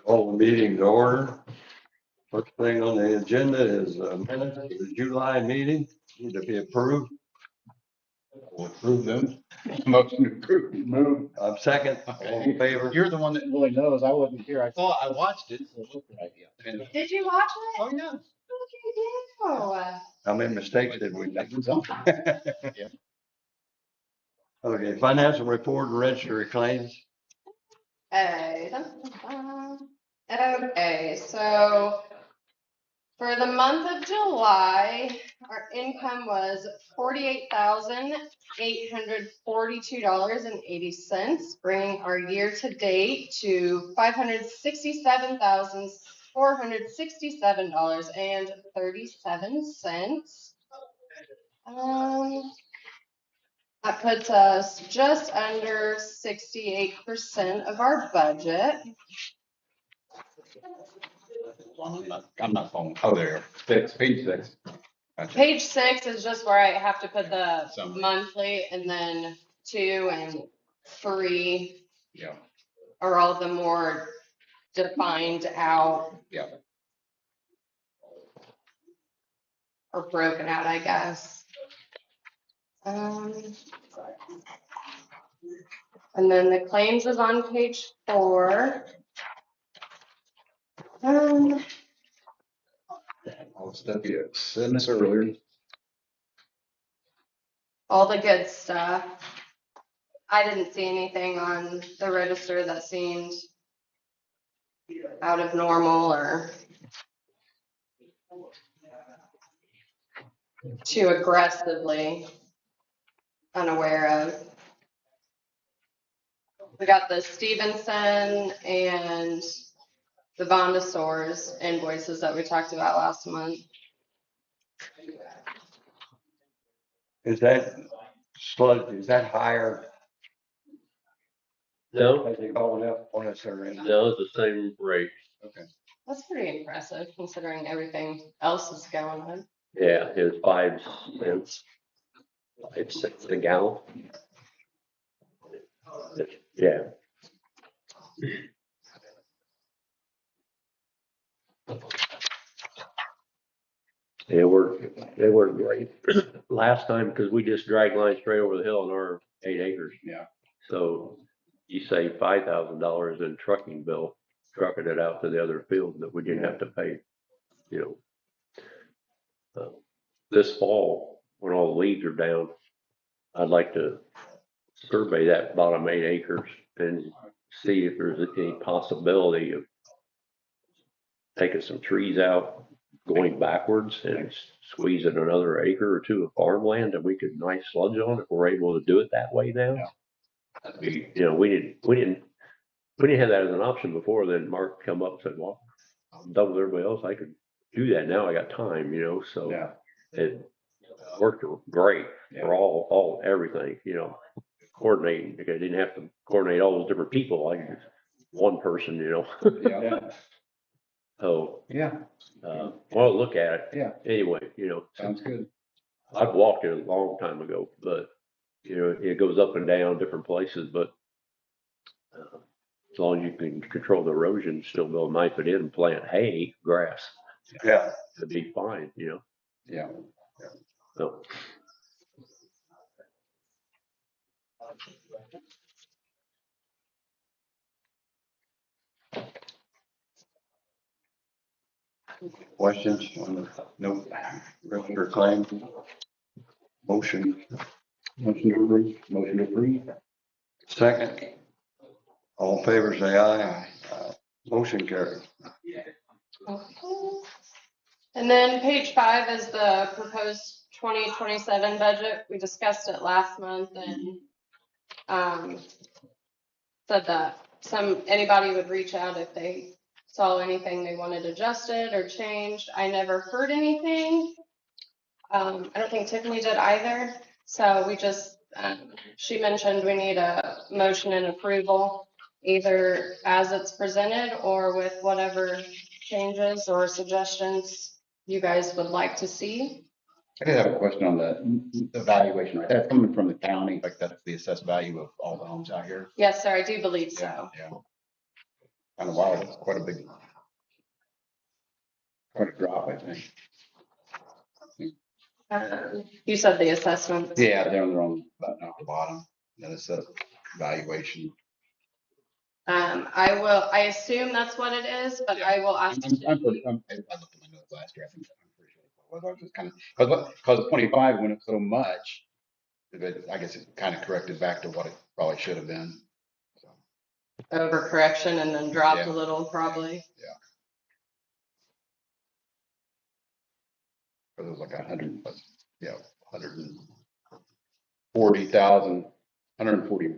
All the meetings order. First thing on the agenda is minutes of the July meeting, need to be approved. We'll approve them. Motion to approve. Move. I'm second, all in favor. You're the one that really knows. I wasn't here. I thought I watched it. So it looked right. Yeah. And, Did you watch it? oh yeah. Look at you. How many mistakes did we make? Yeah. Okay, financial report and register of claims. Okay, so for the month of July, our income was $48,842.80, bringing our year-to-date to $567,467.37. That puts us just under 68% of our budget. I'm not following. Oh, there. Page 6. Gotcha. Page 6 is just where I have to put the Summary. monthly, and then 2 and 3 Yeah. are all the more defined out Yeah. or broken out, I guess. And then the claims is on page 4. All the stuff you said this earlier. All the good stuff. I didn't see anything on the register that seemed out of normal or too aggressively unaware of. We got the Stevenson and the Vondasaur's invoices that we talked about last month. Is that sludge, is that higher? No, Has it gone up on us already? no, it's the same rate. Okay. That's pretty impressive considering everything else is going on. Yeah, it was 5 cents. 5 cents a gallon. Yeah. They were great last time because we just dragged lines straight over the hill on our 8 acres. Yeah. So you save $5,000 in trucking bill, trucking it out to the other field that we didn't have to pay, you know. This fall, when all the leaves are down, I'd like to survey that bottom 8 acres and see if there's any possibility of taking some trees out, going backwards and squeezing another acre or 2 of farmland that we could nice sludge on if we're able to do it that way now. Yeah. That'd be, you know, we didn't have that as an option before. Then Mark come up and said, well, I'm done with everybody else. I could do that now. I got time, you know, so Yeah. it worked great Yeah. for all everything, you know, coordinating. Because I didn't have to coordinate all those different people. I could just one person, you know. Yeah. So Yeah. well, look at it. Yeah. Anyway, you know, Sounds good. I've walked it a long time ago, but you know, it goes up and down different places, but as long as you can control the erosion, still go knife it in and plant hay, grass, Yeah. it'd be fine, you know. Yeah. So Questions on the Nope. register of claims? Motion, Motion to approve. Motion to approve. second. All in favor, say aye. Motion carried. Okay. And then page 5 is the proposed 2027 budget. We discussed it last month and said that anybody would reach out if they saw anything they wanted adjusted or changed. I never heard anything. I don't think Tiffany did either. So we just, she mentioned we need a motion and approval, either as it's presented or with whatever changes or suggestions you guys would like to see. I did have a question on the valuation, right? That's coming from the county, like that's the assessed value of all the homes out here. Yes, sir, I do believe so. Yeah. kind of wild. It's quite a drop, I think. You said the assessments. Yeah, they're on the bottom. Then it says valuation. I assume that's what it is, but I will ask. I looked at my notes last year. I'm pretty sure that's what it was. I was just kind of, because 25 went up so much, that I guess it kind of corrected back to what it probably should have been. So, Overcorrection and then dropped Yeah. a little probably. But it was like 140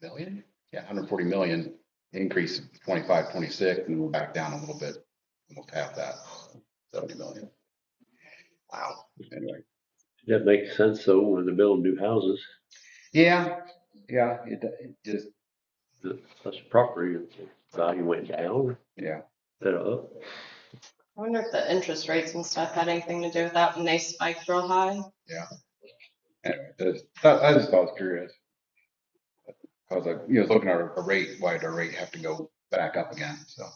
million. Yeah, 140 million increase 25, 26, and we're back down a little bit, almost half that, 70 million. Wow. Anyway. That makes sense though, when they're building new houses, Yeah, it just, that's property value went down, yeah. instead of up. I wonder if the interest rates and stuff had anything to do with that when they spiked real high. Anyway, I just thought it was curious. Because I was looking at a rate, why did our rate have to go back up again? So,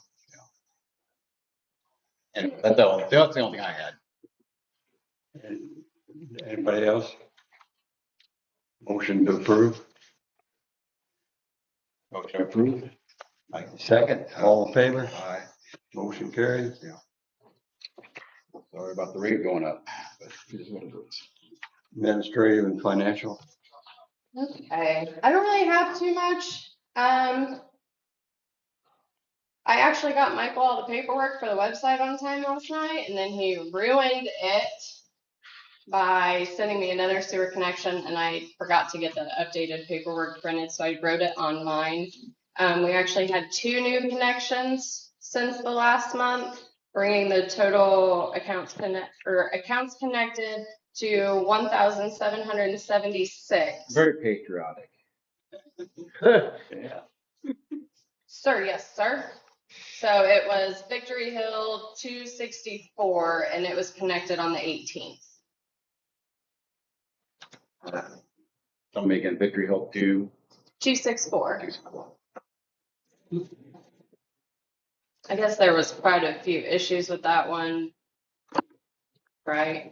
and that's the only thing I had. Anybody else? Motion to approve. Motion approved. Second, all in favor? Aye. Motion carried. Sorry about the rate going up, but it is what it is. Administrative and financial. Okay, I don't really have too much. I actually got Michael all the paperwork for the website on time last night, and then he ruined it by sending me another sewer connection, and I forgot to get the updated paperwork printed, so I wrote it on mine. We actually had 2 new connections since the last month, bringing the total accounts connected to 1,776. Very patriotic. Yeah. Sir, yes, sir. So it was Victory Hill 264, and it was connected on the 18th. So making Victory Hill 264. I guess there was quite a few issues with that one, right?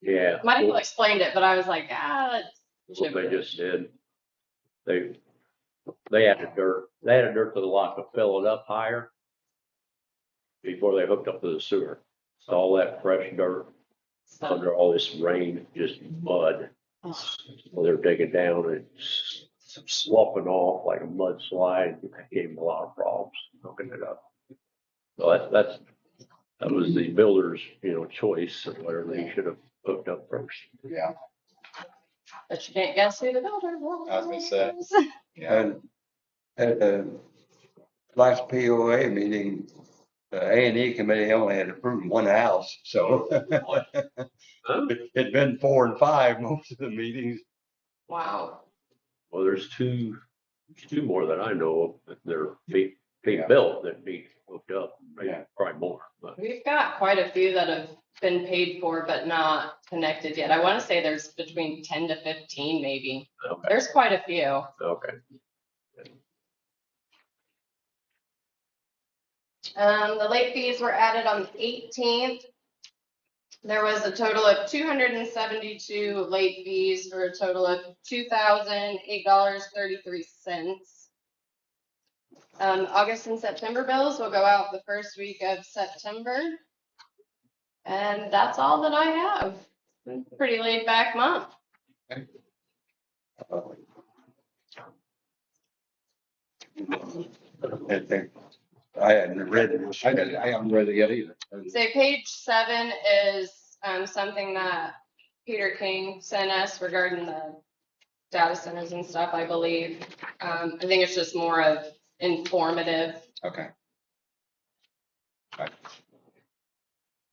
Yeah. Michael explained it, but I was like, What should they be. just did, they added dirt to the lot to fill it up higher before they hooked up to the sewer. So all that fresh dirt So, under all this rain, just mud. So they're digging down and sloughing off like a mudslide. It gave them a lot of problems hooking it up. So that was the builder's, choice of where they should have hooked up first. Yeah. but you can't guess who the builder was. I was gonna say. Yeah. And at the last POA meeting, the A&E committee only had approved one house, so it'd been 4 and 5 most of the meetings. Wow. Well, there's two more that I know of that they're being Yeah. built that need hooked up. Maybe Yeah. probably more, but We've got quite a few that have been paid for but not connected yet. I want to say there's between 10 to 15 maybe. okay. There's quite a few. Okay. The late fees were added on the 18th. There was a total of 272 late fees for a total of $2,008.33. August and September bills will go out the first week of September. And that's all that I have. Pretty laid back month. I hadn't read it. I haven't read it yet either. So page 7 is something that Peter King sent us regarding the data centers and stuff, I believe. I think it's just more of informative. Okay.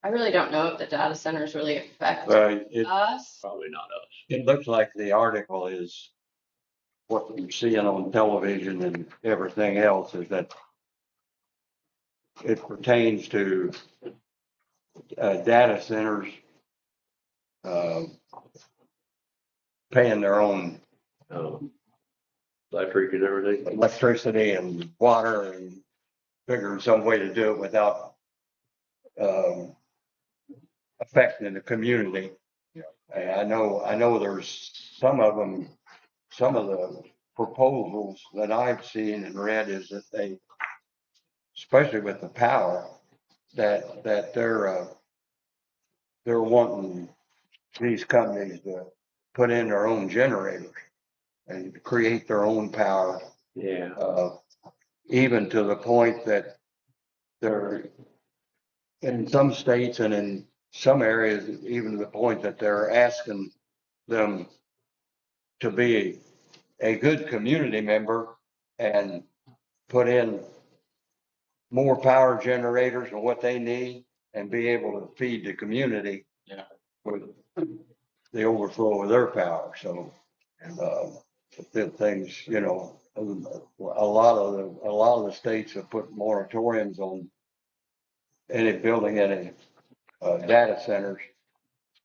I really don't know if the data centers really affect It us. Probably not us. looks like the article is what you're seeing on television and everything else is that it pertains to data centers paying their own Electric and everything. electricity and water and figuring some way to do it without, affecting the community. Yeah. And I know there's some of them, some of the proposals that I've seen and read is that they, especially with the power, that they're wanting these companies to put in their own generators and create their own power, Yeah. even to the point that they're in some states and in some areas, even to the point that they're asking them to be a good community member and put in more power generators and what they need and be able to feed the community. Yeah. With the overflow of their power. So, the things, you know, a lot of the states have put moratoriums on any building any data centers.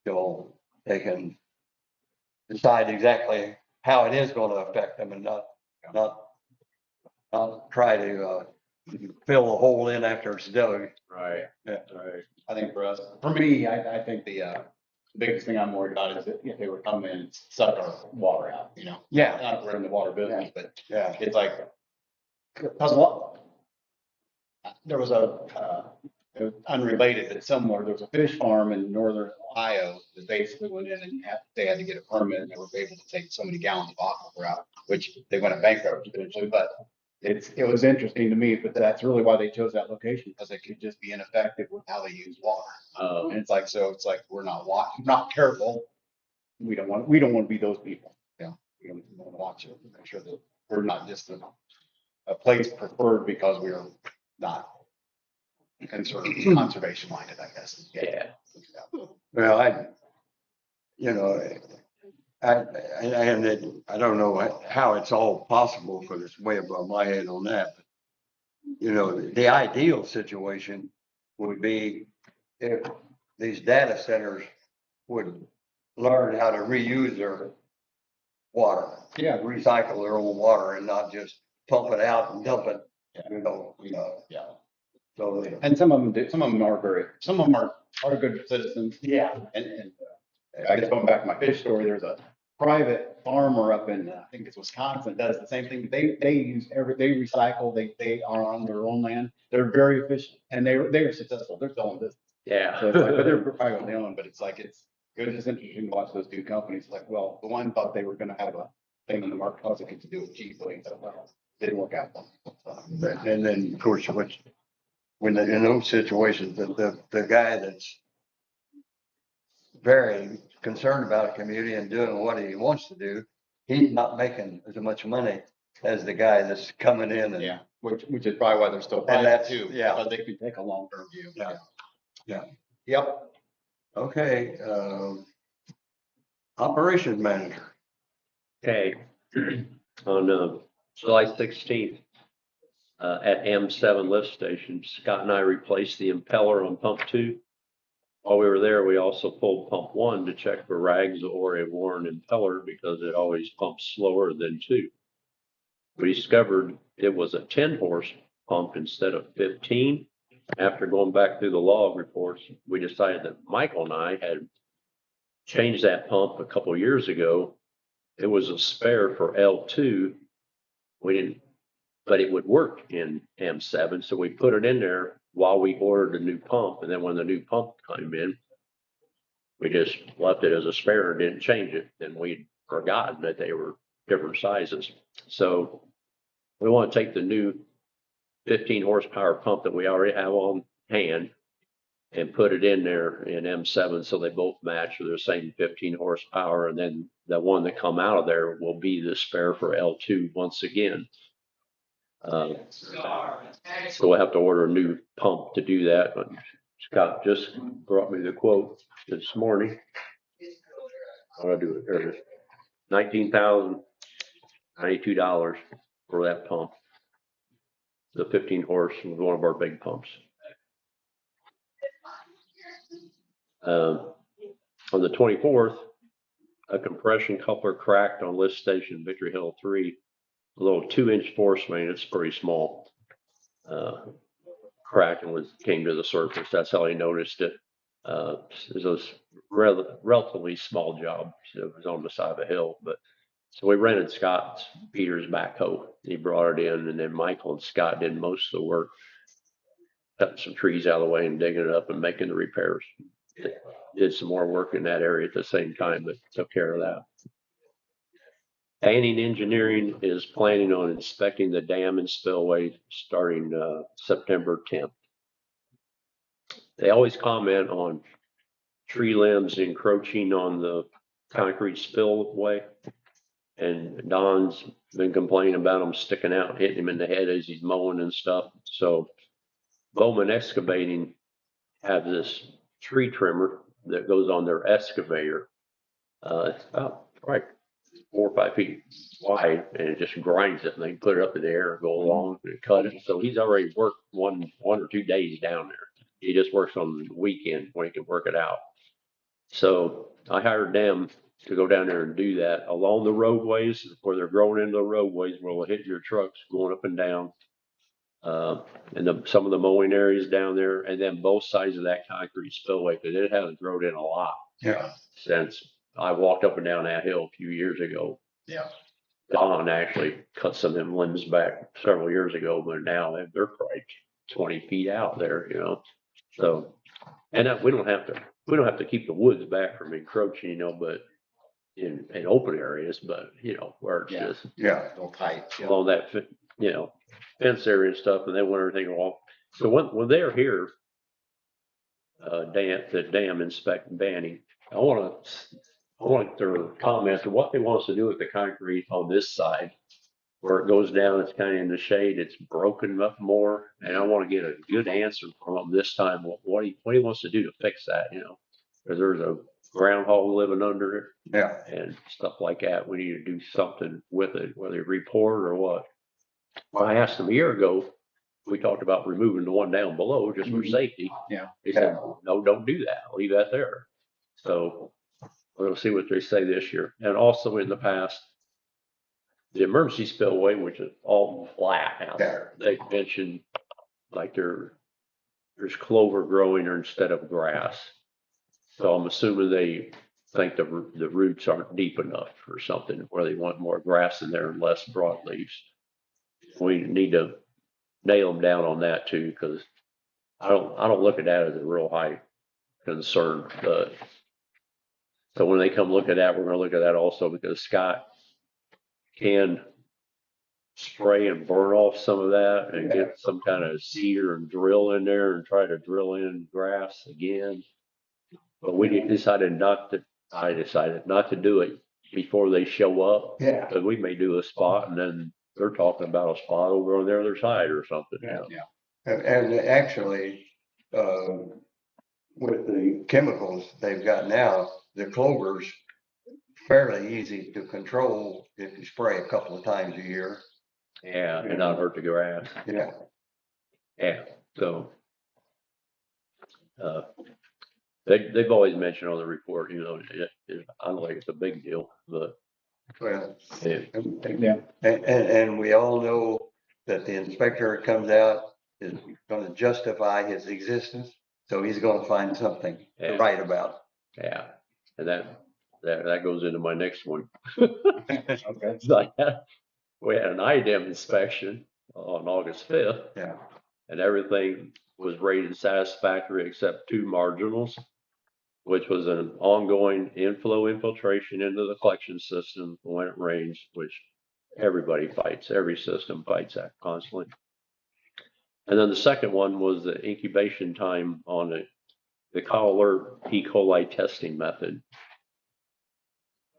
So they can decide exactly how it is going to affect them and not try to fill a hole in after it's dug. Right. Yeah. Right. I think for me, I think the biggest thing I'm worried about is that if they would come in and suck our water out, you know? Yeah, Not that we're in the water business, but yeah, it's like, because what, there was it was unrelated, but somewhere, there was a fish farm in northern Ohio that basically went in and they had to get a permit and they were able to take so many gallons of aquifer out, which they went bankrupt eventually, but it was interesting to me, but that's really why they chose that location, because they could just be ineffective with how they use water. And it's like, so it's like, we're not careful. We don't want to be those people. Yeah. We don't want to watch it, make sure that we're not just a place preferred because we are not conservation minded, I guess. Yeah. well, you know, I don't know how it's all possible because it's way above my head on that. But, you know, the ideal situation would be if these data centers would learn how to reuse their water. Yeah. Recycle their own water and not just pump it out and dump it, Yeah. you know, Yeah. so. And some of them do, some of them are good citizens. Yeah. And I guess going back to my fish story, there's a private farmer up in, I think it's Wisconsin, does the same thing. They they recycle, they are on their own land. They're very efficient and they are successful. They're still in business. Yeah. So it's like, but they're privately owned, but it's like, it was just interesting to watch those two companies. Like, well, the one thought they were going to have a thing in the market because it could do it cheaply. So, well, didn't work out. And then, of course, when in those situations, the guy that's very concerned about a community and doing what he wants to do, he's not making as much money as the guy that's coming in and. Yeah, which is probably why they're still And private that's- too. yeah. Because they can take a long-term view. Yeah. Yeah. Yep. Okay, operations manager. Okay. On July 16th, at M7 lift station, Scott and I replaced the impeller on pump 2. While we were there, we also pulled pump 1 to check for rags or a worn impeller because it always pumps slower than 2. We discovered it was a 10 horse pump instead of 15. After going back through the log reports, we decided that Michael and I had changed that pump a couple of years ago. It was a spare for L2. We didn't, but it would work in M7. So we put it in there while we ordered a new pump. And then when the new pump came in, we just left it as a spare and didn't change it. And we'd forgotten that they were different sizes. So we want to take the new 15 horsepower pump that we already have on hand and put it in there in M7 so they both match with the same 15 horsepower. And then the one that come out of there will be the spare for L2 once again. So we'll have to order a new pump to do that. But Scott just brought me the quote this morning. How do I do it? There it is. $19,092 for that pump. The 15 horse was one of our big pumps. On the 24th, a compression coupler cracked on lift station Victory Hill 3. A little 2-inch force main. It's pretty small. cracking came to the surface. That's how he noticed it. It was relatively small job. So it was on the side of a hill, but so we rented Scott Peters' backhoe. He brought it in, and then Michael and Scott did most of the work, cutting some trees out of the way and digging it up and making the repairs. Did some more work in that area at the same time, but took care of that. Banning Engineering is planning on inspecting the dam and spillway starting September 10th. They always comment on tree limbs encroaching on the concrete spillway. And Don's been complaining about them sticking out, hitting him in the head as he's mowing and stuff. So Bowman Excavating have this tree trimmer that goes on their excavator. It's about 4 or 5 feet wide, and it just grinds it, and they can put it up in the air and go along and cut it. So he's already worked one or 2 days down there. He just works on the weekend when he can work it out. So I hired them to go down there and do that along the roadways where they're growing into the roadways where we'll hit your trucks going up and down. And some of the mowing areas down there, and then both sides of that concrete spillway, because it hasn't grown in a lot Yeah. since I walked up and down that hill a few years ago. Yeah. Don actually cut some of them limbs back several years ago, but now they're probably 20 feet out there, you know. So, and we don't have to keep the woods back from encroaching, you know, but in open areas, but you know, where it's Yeah. just Yeah. Little tight. along that, you know, fence area and stuff, and they want everything off. So when they're here, the dam inspect Banning, I want their comments on what they want us to do with the concrete on this side. Where it goes down, it's kind of in the shade, it's broken up more, and I want to get a good answer from him this time. What he wants to do to fix that, you know, because there's a groundhog living under it Yeah. and stuff like that. We need to do something with it, whether report or what. Well, I asked him a year ago, we talked about removing the one down below just for safety. Yeah. He said, no, don't do that. Leave that there. So we'll see what they say this year. And also in the past, the emergency spillway, which is all flat out there, they mentioned like there's clover growing there instead of grass. So I'm assuming they think the roots aren't deep enough or something, where they want more grass in there and less broadleaves. We need to nail them down on that too, because I don't look at that as a real high concern. But so when they come look at that, we're going to look at that also, because Scott can spray and burn off some of that and get some kind of seeder and drill in there and try to drill in grass again. But I decided not to do it before they show up. Yeah. Because we may do a spot and then they're talking about a spot over on the other side or something. Yeah. You know? And actually, with the chemicals they've got now, the clover's fairly easy to control if you spray a couple of times a year. Yeah, and not hurt the grass. Yeah. Yeah, so they've always mentioned on the report, you know, I don't think it's a big deal, but Well, it, and we all know that the inspector that comes out is going to justify his existence. So he's going to find something to Yeah. write about. yeah, and that goes into my next one. Okay. It's like, we had an IDEM inspection on August 5th. Yeah. And everything was rated satisfactory except 2 marginals, which was an ongoing infiltration into the collection system when it rains, which everybody fights. Every system fights that constantly. And then the second one was the incubation time on the Call E. coli testing method.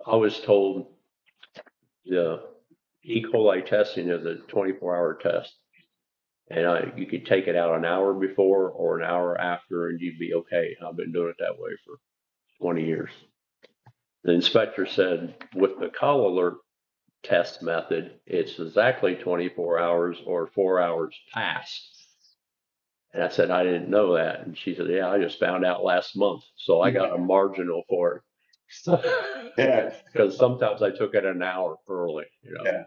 I was told the E. coli testing is a 24-hour test. And you could take it out an hour before or an hour after and you'd be okay. I've been doing it that way for 20 years. The inspector said with the Call Alert test method, it's exactly 24 hours or 4 hours past. And I said, I didn't know that. And she said, yeah, I just found out last month. So I got a marginal for it. Yeah. Because sometimes I took it an hour early, you know. Yeah.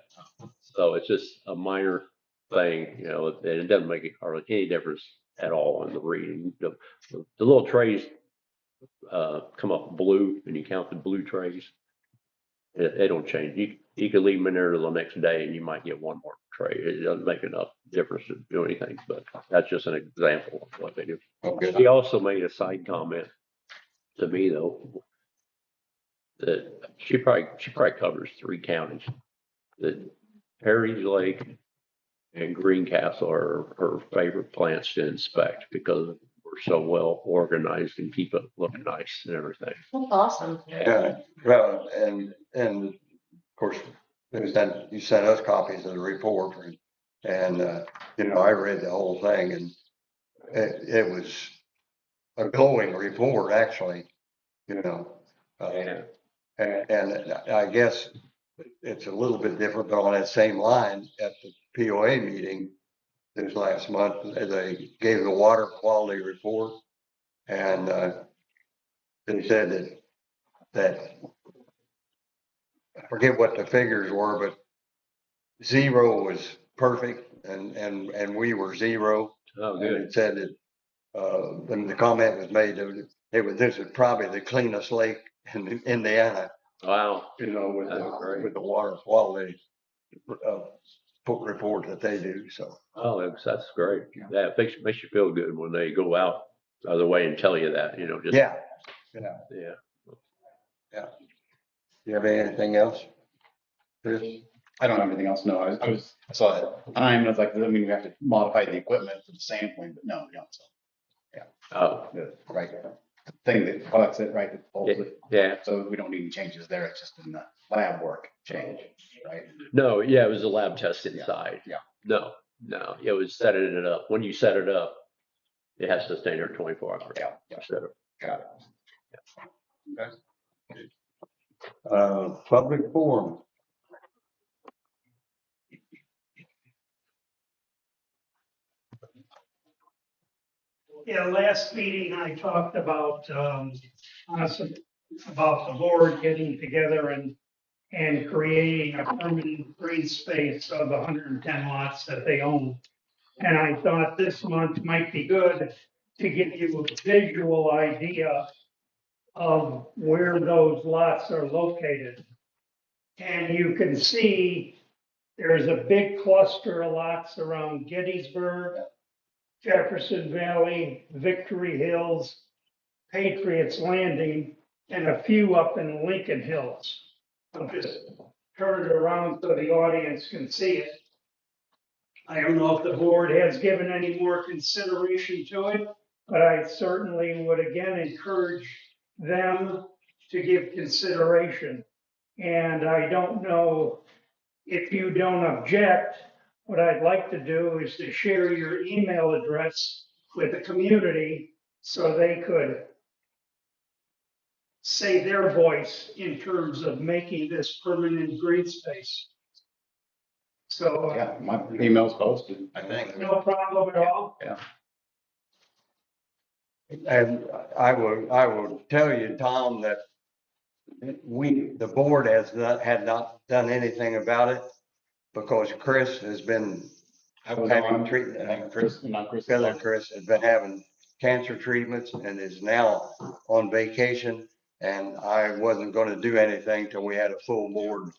So it's just a minor thing, and it doesn't make it hardly any difference at all in the reading. The little trays come up blue, and you count the blue trays. They don't change. You could leave them in there till the next day, and you might get one more tray. It doesn't make enough difference to do anything, but that's just an example of what they do. Okay. He also made a side comment to me though, that she probably covers 3 counties. That Heritage Lake and Greencastle are her favorite plants to inspect because we're so well organized and keep it looking nice and everything. Awesome. Yeah, well, and of course, you sent us copies of the report and I read the whole thing and it was a glowing report, actually, Yeah. and I guess it's a little bit different, but on that same line at the POA meeting this last month, they gave the water quality report and they said that I forget what the figures were, but 0 was perfect and we were 0. Oh, And good. it said that, and the comment was made that this is probably the cleanest lake in Indiana, Wow. with That's great. the water quality report that they do. So, Oh, that's great. Yeah, it makes you feel good when they go out the other way and tell you that, just. yeah. Yeah. Do you have anything else? Chris? I don't have anything else. No, I saw that time and I was like, does that mean we have to modify the equipment for the sampling? But no, we don't. So Oh, the right thing that collects it, right? That pulls it. yeah. So we don't need any changes there. It's just in the lab work change, right? No, yeah, it was a lab test inside. Yeah. No, it was setting it up. When you set it up, it has to stay there 24 hours. Yeah. Instead of, Got it. Okay. Public forum. Yeah, last meeting I talked about, about the board getting together and creating a permanent green space of the 110 lots that they own. And I thought this month might be good to give you a visual idea of where those lots are located. And you can see there's a big cluster of lots around Gettysburg, Jefferson Valley, Victory Hills, Patriots Landing, and a few up in Lincoln Hills. I'll just turn it around so the audience can see it. I don't know if the board has given any more consideration to it, but I certainly would again encourage them to give consideration. And I don't know if you don't object, what I'd like to do is to share your email address with the community so they could say their voice in terms of making this permanent green space. So, Yeah, my email's posted, I think. no problem at all. And I will tell you, Tom, that the board had not done anything about it because Chris has been I was having on treatment. and Chris. Billy Chris has been having cancer treatments and is now on vacation. And I wasn't going to do anything till we had a full board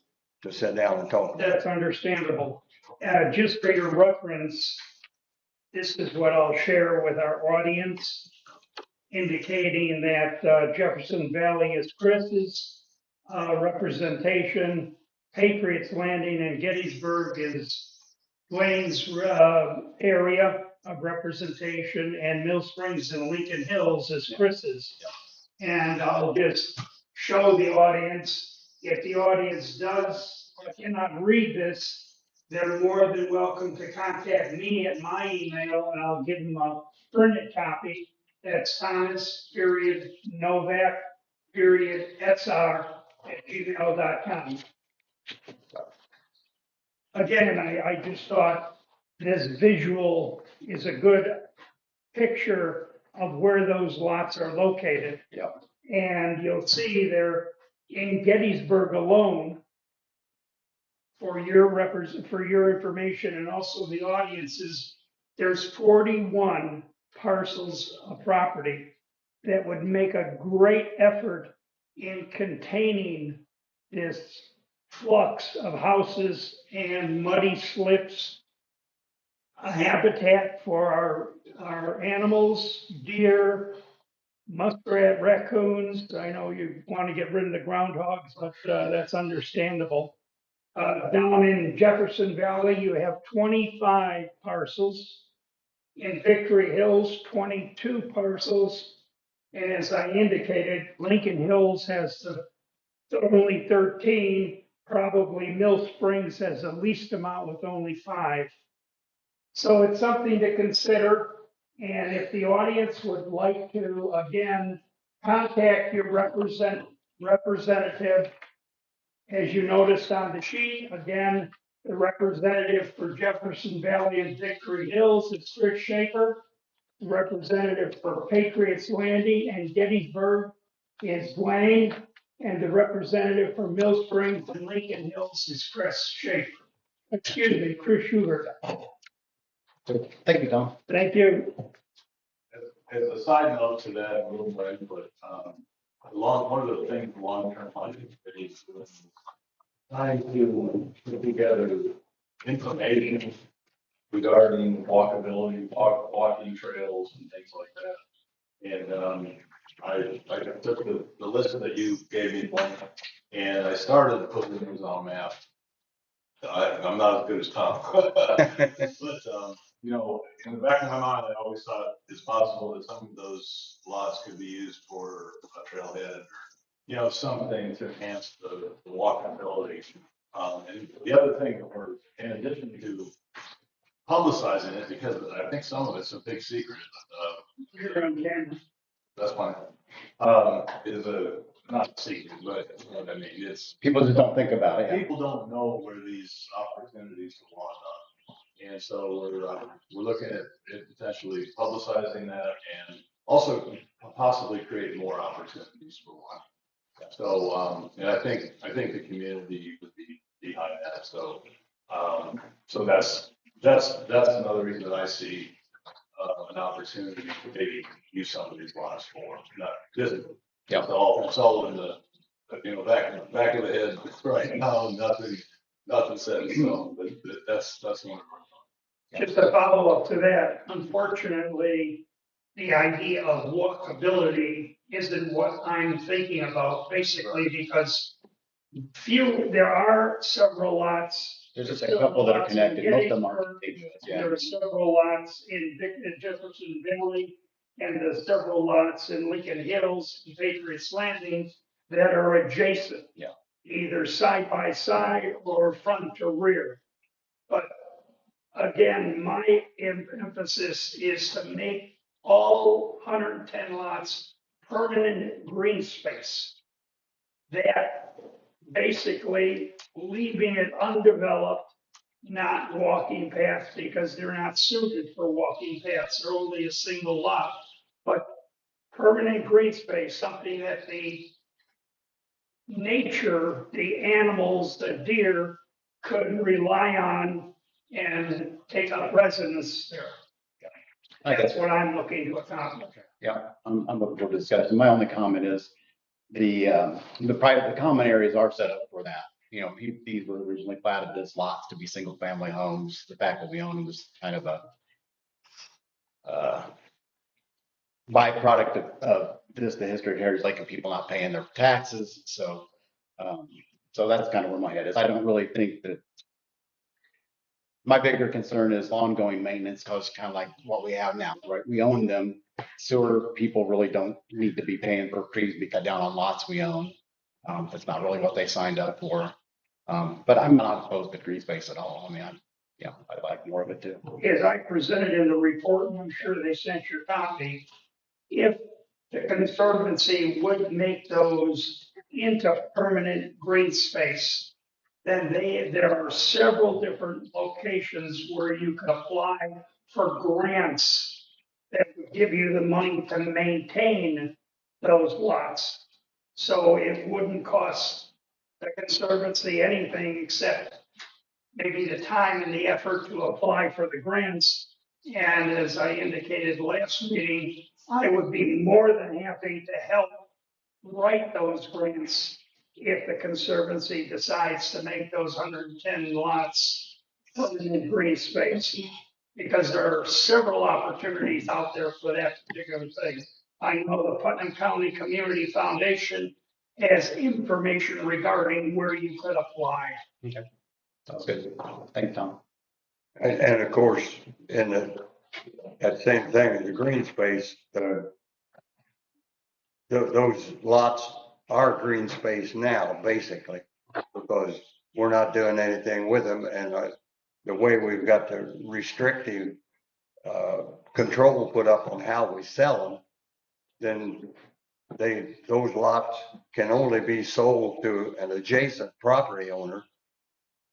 to sit down and talk. That's understandable. Just for your reference, this is what I'll share with our audience, indicating that Jefferson Valley is Chris's representation, Patriots Landing and Gettysburg is Dwayne's area of representation, and Mill Springs and Lincoln Hills is Chris's. And I'll just show the audience, if the audience cannot read this, they're more than welcome to contact me at my email and I'll give them a printed copy. That's Thomas.Novak.SR@gmail.com. Again, I just thought this visual is a good picture of where those lots are located. Yep. And you'll see there in Gettysburg alone, for your information and also the audience's, there's 41 parcels of property that would make a great effort in containing this flux of houses and muddy slips, a habitat for our animals, deer, muskrat, raccoons. I know you want to get rid of the groundhogs, but that's understandable. Down in Jefferson Valley, you have 25 parcels. In Victory Hills, 22 parcels. And as I indicated, Lincoln Hills has the only 13. Probably Mill Springs has the least amount with only 5. So it's something to consider. And if the audience would like to, again, contact your representative. As you noticed on the sheet, again, the representative for Jefferson Valley and Victory Hills is Chris Schaefer. The representative for Patriots Landing and Gettysburg is Dwayne. And the representative for Mill Springs and Lincoln Hills is Chris Schaefer. Excuse me, Chris Schubert. Thank you, Tom. Thank you. As a side note to that, a little bit, but one of the things long-term planning committee is doing is trying to put together information regarding walkability, walking trails and things like that. And I took the list that you gave me, and I started putting things on a map. I'm not as good as Tom, but you know, in the back of my mind, I always thought it's possible that some of those lots could be used for a trailhead or, you know, something to enhance the walkability. And the other thing, or in addition to publicizing it, because I think some of it's a big secret, You're on camera. that's fine, is not a secret, but you know what I mean, it's, People just don't think about it. Yeah. people don't know where these opportunities to walk are. And so we're looking at potentially publicizing that and also possibly create more opportunities for one. So, and I think the community would be behind that. So, so that's another reason that I see an opportunity to maybe use some of these lots for, not physically. Yeah. It's all in the, you know, back of the head right now, nothing set in stone, but that's one of our. Just a follow-up to that, unfortunately, the idea of walkability isn't what I'm thinking about, basically, because there are several lots. There's just a couple that are connected. Most of them are. Yeah. There are several lots in Jefferson Valley, and there's several lots in Lincoln Hills, Patriots Landing, that are adjacent. Yeah. Either side by side or front to rear. But again, my emphasis is to make all 110 lots permanent green space. That basically leaving it undeveloped, not walking paths, because they're not suited for walking paths. They're only a single lot. But permanent green space, something that the nature, the animals, the deer could rely on and take up residence there. That's what I'm looking to accomplish. Yeah, I'm looking forward to discussion. My only comment is the common areas are set up for that. You know, these were originally platted as lots to be single family homes. The fact that we own them was kind of a byproduct of this, the history of Heritage Lake and people not paying their taxes. So that's kind of where my head is. I don't really think that. My bigger concern is ongoing maintenance, because kind of like what we have now, right? We own them. Sewer people really don't need to be paying for trees to be cut down on lots we own. That's not really what they signed up for. But I'm not opposed to green space at all. I mean, I'd like more of it too. As I presented in the report, and I'm sure they sent your copy, if the Conservancy would make those into permanent green space, then there are several different locations where you can apply for grants that would give you the money to maintain those lots. So it wouldn't cost the Conservancy anything except maybe the time and the effort to apply for the grants. And as I indicated last meeting, I would be more than happy to help write those grants if the Conservancy decides to make those 110 lots permanent green space. Because there are several opportunities out there for that particular thing. I know the Putnam County Community Foundation has information regarding where you could apply. Sounds good. Thanks, Tom. And of course, in that same thing, in the green space, those lots are green space now, basically, because we're not doing anything with them, and the way we've got the restrictive control put up on how we sell them, then those lots can only be sold to an adjacent property owner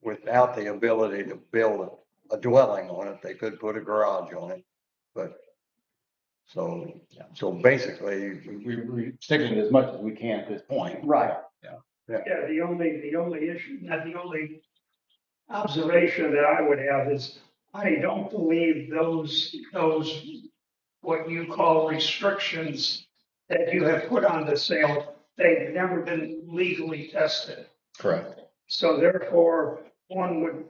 without the ability to build a dwelling on it. They could put a garage on it, but so basically, We restricted as much as we can at this point. Right. Yeah, the only issue, not the only observation that I would have is, I don't believe those, what you call restrictions that you have put on the sale, they've never been legally tested. Correct. So therefore, one would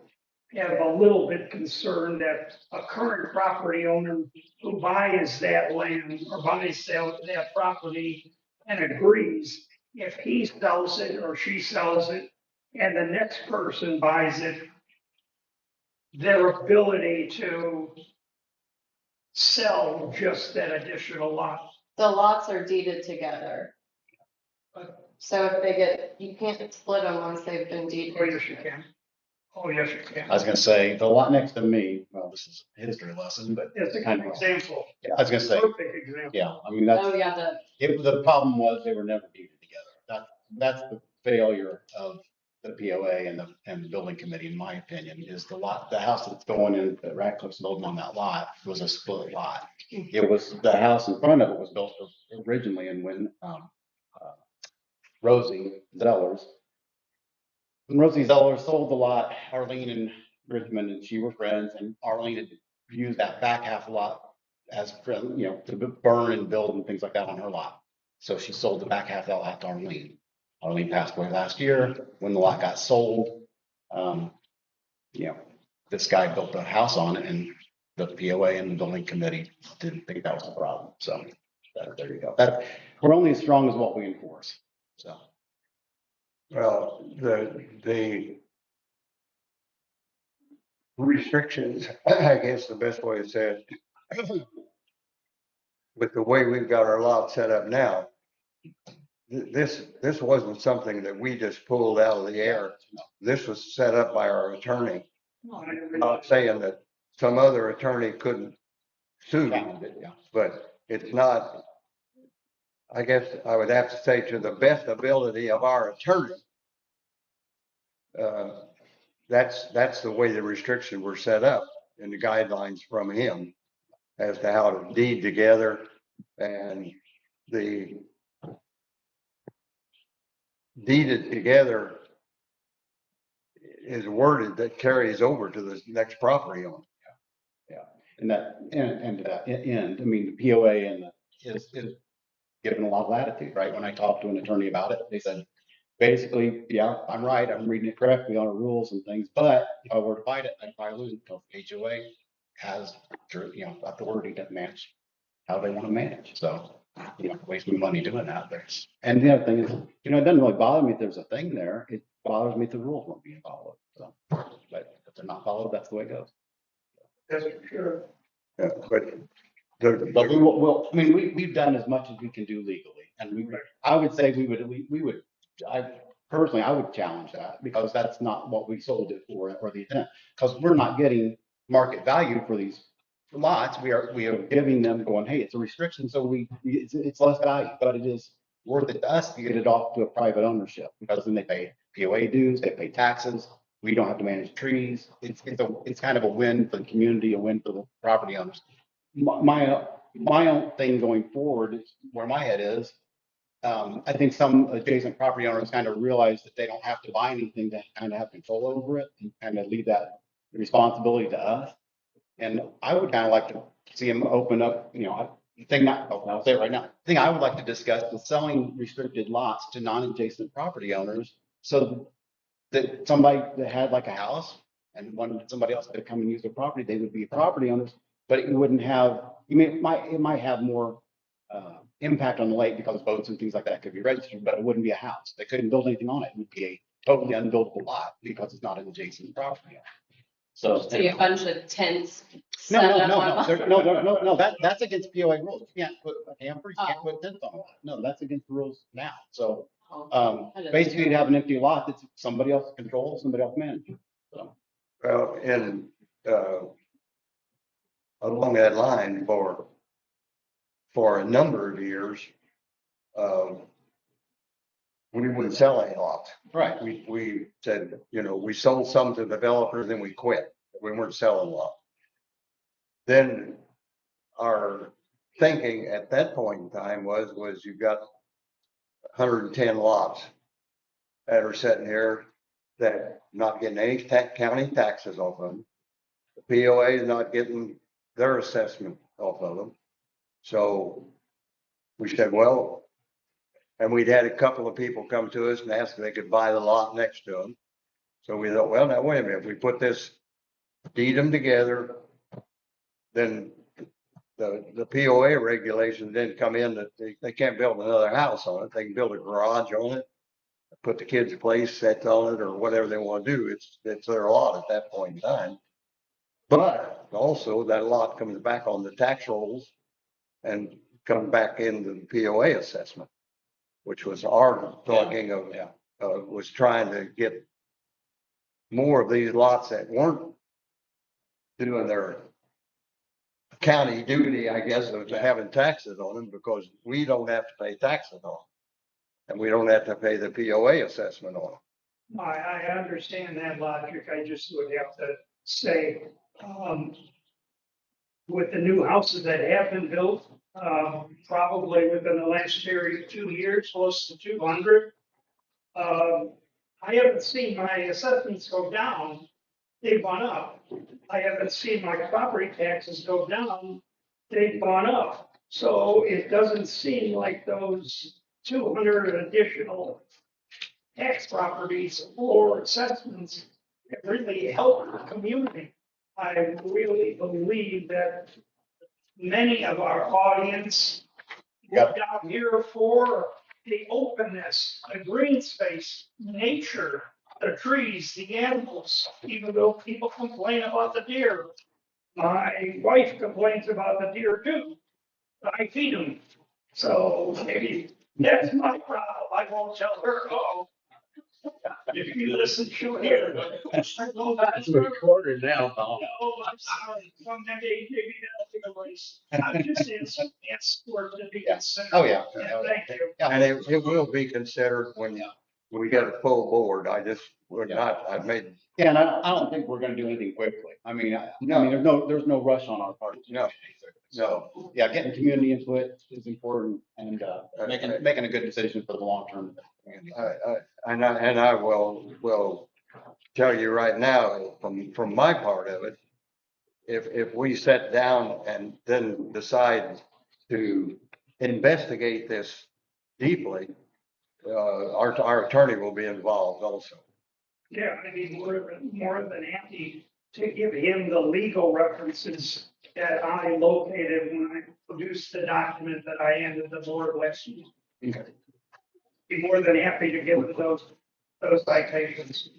have a little bit concerned that a current property owner who buys that land or buys that property and agrees, if he sells it or she sells it, and the next person buys it, their ability to sell just that additional lot. The lots are deeded together. So if they get, you can't split them once they've been deeded. Oh, yes, you can. Oh, yes, you can. I was gonna say, the lot next to me, well, this is a history lesson, but It's a kind good of, example, I was gonna say, perfect example. yeah, I mean, that's, Oh, yeah, the problem was they were never deeded together. That's the failure of the POA and the building committee, in my opinion, is the house that's going in, that Ratcliffe's building on that lot was a split lot. It was, the house in front of it was built originally, and when, Rosie Zellers, when Rosie Zellers sold the lot, Arlene and Richmond and she were friends, and Arlene had used that back half lot as, to burn and build and things like that on her lot. So she sold the back half of that lot to Arlene. Arlene passed away last year. When the lot got sold, this guy built a house on it, and the POA and the building committee didn't think that was a problem. So there you go. We're only as strong as what we enforce. So. well, the restrictions, I guess the best way to say it, with the way we've got our lot set up now, this wasn't something that we just pulled out of the air. This was set up by our attorney. I'm not saying that some other attorney couldn't sue, but it's not, I guess I would have to say, to the best ability of our attorney. That's the way the restrictions were set up and the guidelines from him as to how to deed together, and the deeded together is worded that carries over to the next property owner. And to that end, I mean, the POA is given a lot of latitude, right? When I talked to an attorney about it, they said, basically, yeah, I'm right, I'm reading it correctly on our rules and things, but if I were to fight it, I'd probably lose it, because HOA has, authority to manage how they want to manage. So, wasting money doing that. And the other thing is, it doesn't really bother me if there's a thing there. It bothers me if the rules weren't being followed. So, but if they're not followed, that's the way it goes. That's for sure. Yeah, but But we've done as much as we can do legally, and I would say I would challenge that, because that's not what we sold it for, or the intent, because we're not getting market value for these lots. We are giving them, going, hey, it's a restriction, so it's less value, but it is worth it to us to get it off to a private ownership, because then they pay POA dues, they pay taxes. We don't have to manage trees. It's kind of a win for the community, a win for the property owners. My own thing going forward, where my head is, I think some adjacent property owners kind of realize that they don't have to buy anything to kind of have control over it and kind of leave that responsibility to us. And I would kind of like to see them open up, I'll say it right now. The thing I would like to discuss is selling restricted lots to non-adjacent property owners. So that somebody that had like a house and wanted somebody else to come and use their property, they would be property owners, but it wouldn't have, it might have more impact on the lake because boats and things like that could be registered, but it wouldn't be a house. They couldn't build anything on it. It would be a totally unbuildable lot because it's not an adjacent property. So. See a bunch of tents. No, set no, up no, on- no, that's against POA rules. You can't put a camper, you can't put tents on it. No, that's against the rules now. So, I didn't basically know. you'd have an empty lot that's somebody else controls, somebody else manages. So, Well, and, along that line for a number of years, we wouldn't sell any lots. right. We said, we sold some to developers, then we quit. We weren't selling lots. Then our thinking at that point in time was you've got 110 lots that are sitting here that not getting any county taxes off of them. The POA is not getting their assessment off of them. So we said, well, and we'd had a couple of people come to us and ask if they could buy the lot next to them. So we thought, well, now wait a minute, if we put this, deed them together, then the POA regulations didn't come in that they can't build another house on it. They can build a garage on it, put the kids' place sets on it or whatever they want to do. It's their lot at that point in time. But also that lot comes back on the tax rolls and comes back into the POA assessment, which was our talking of, was trying to get more of these lots that weren't doing their county duty, I guess, of having taxes on them because we don't have to pay taxes on them. And we don't have to pay the POA assessment on them. I understand that logic. I just would have to say, with the new houses that have been built, probably within the last 2 years, close to 200. I haven't seen my assessments go down. They've gone up. I haven't seen my property taxes go down. They've gone up. So it doesn't seem like those 200 additional tax properties or assessments have really helped the community. I really believe that many of our audience look down here for the openness, the green space, nature, the trees, the animals, even though people complain about the deer. My wife complains about the deer too. I feed them. So maybe that's my problem. I won't tell her, oh, if you listen, she'll hear. It's recorded now, Bob. Oh, I'm sorry. Maybe that'll take a place. I'm just asking for it to be considered. Oh, yeah. Yeah, thank you. And it will be considered when we get a full board. I've made, Yeah, and I don't think we're gonna do anything quickly. I mean, there's no rush on our part. No. So, yeah, getting community input is important and, making a good decision for the long term. and I will tell you right now, from my part of it, if we sit down and then decide to investigate this deeply, our attorney will be involved also. Yeah, I'd be more than happy to give him the legal references that I located when I produced the document that I handed the board last week. Okay. Be more than happy to give him those citations.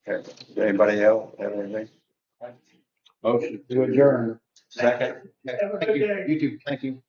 Okay. Anybody else have anything? Motion to adjourn. Second? Have a Thank good you. day. You too. Thank you.